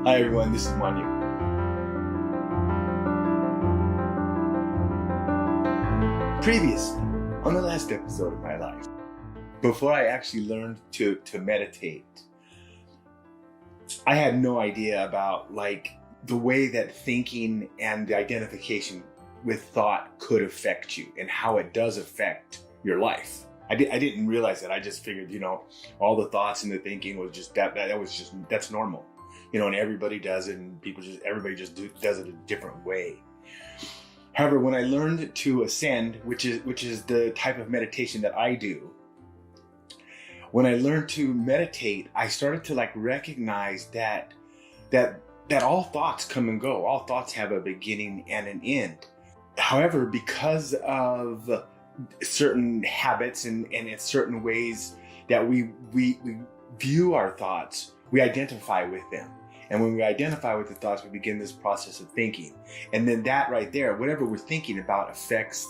Hi everyone, this is Manyu. Previously, on the last episode of my life, before I actually learned to meditate, I had no idea about the way that thinking and the identification with thought could affect you and how it does affect your life. I didn't realize that. I just figured, all the thoughts and the thinking was just that's normal. And everybody does it, and everybody does it a different way. However, when I learned to ascend, which is the type of meditation that I do, when I learned to meditate, I started to recognize that all thoughts come and go. All thoughts have a beginning and an end. However, because of certain habits and in certain ways that we view our thoughts, we identify with them. And when we identify with the thoughts, we begin this process of thinking. And then that right there, whatever we're thinking about affects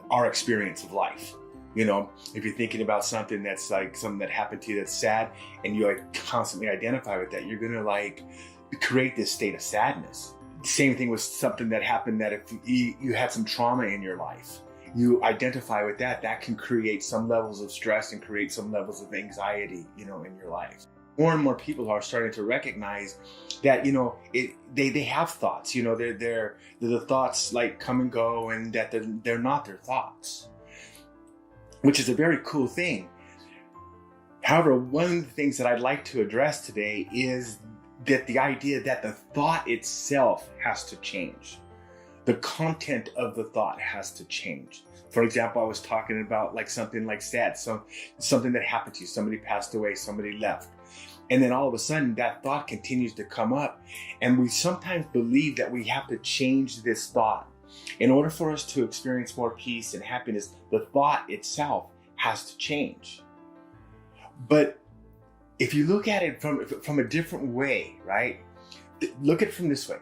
our experience of life. If you're thinking about something that's something that happened to you that's sad, and you constantly identify with that, you're gonna create this state of sadness. Same thing with something that happened, that if you had some trauma in your life, you identify with that can create some levels of stress and create some levels of anxiety, in your life. More and more people are starting to recognize that, they have thoughts, they're the thoughts come and go, and that they're not their thoughts, which is a very cool thing. However, one of the things that I'd like to address today is that the idea that the thought itself has to change. The content of the thought has to change. For example, I was talking about something sad, something that happened to you, somebody passed away, somebody left. And then all of a sudden that thought continues to come up, and we sometimes believe that we have to change this thought. In order for us to experience more peace and happiness, the thought itself has to change. But if you look at it from a different way, right? Look at it from this way.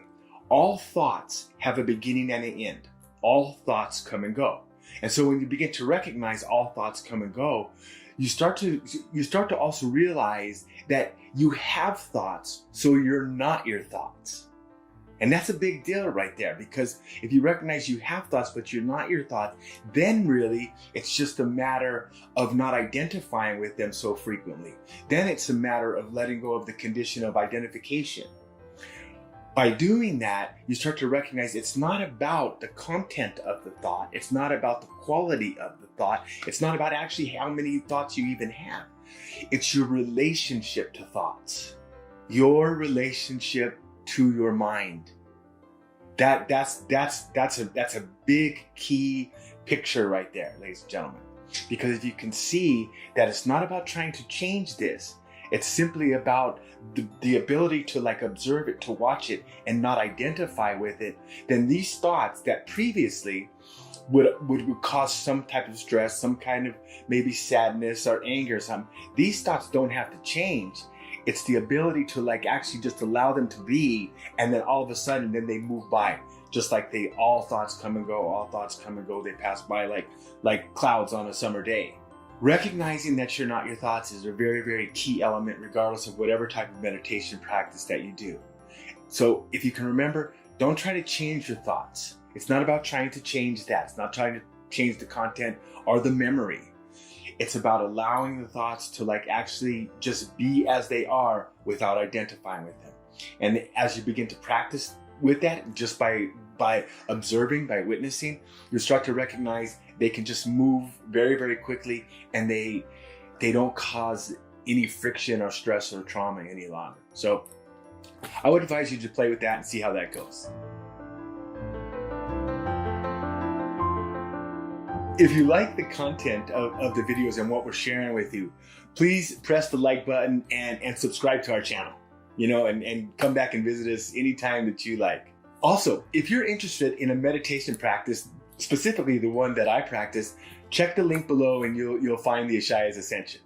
All thoughts have a beginning and an end. All thoughts come and go. And so when you begin to recognize all thoughts come and go, you start to also realize that you have thoughts, so you're not your thoughts. And that's a big deal right there, because if you recognize you have thoughts, but you're not your thoughts, then really it's just a matter of not identifying with them so frequently. Then it's a matter of letting go of the condition of identification. By doing that, you start to recognize it's not about the content of the thought. It's not about the quality of the thought. It's not about actually how many thoughts you even have. It's your relationship to thoughts, your relationship to your mind. That's a big key picture right there, ladies and gentlemen. Because if you can see that it's not about trying to change this, it's simply about the ability to observe it, to watch it, and not identify with it, then these thoughts that previously would cause some type of stress, some kind of maybe sadness or anger or something, these thoughts don't have to change. It's the ability to actually just allow them to be, and then all of a sudden then they move by. Just like all thoughts come and go, all thoughts come and go, they pass by like clouds on a summer day. Recognizing that you're not your thoughts is a very, very key element, regardless of whatever type of meditation practice that you do. So if you can remember, don't try to change your thoughts. It's not about trying to change that. It's not trying to change the content or the memory. It's about allowing the thoughts to actually just be as they are without identifying with them. And as you begin to practice with that, just by observing, by witnessing, you start to recognize they can just move very, very quickly, and they don't cause any friction or stress or trauma any longer. So I would advise you to play with that and see how that goes. If you like the content of the videos and what we're sharing with you, please press the like button and subscribe to our channel, and come back and visit us anytime that you like. Also, if you're interested in a meditation practice, specifically the one that I practice, check the link below and you'll find the Ishaya's Ascension.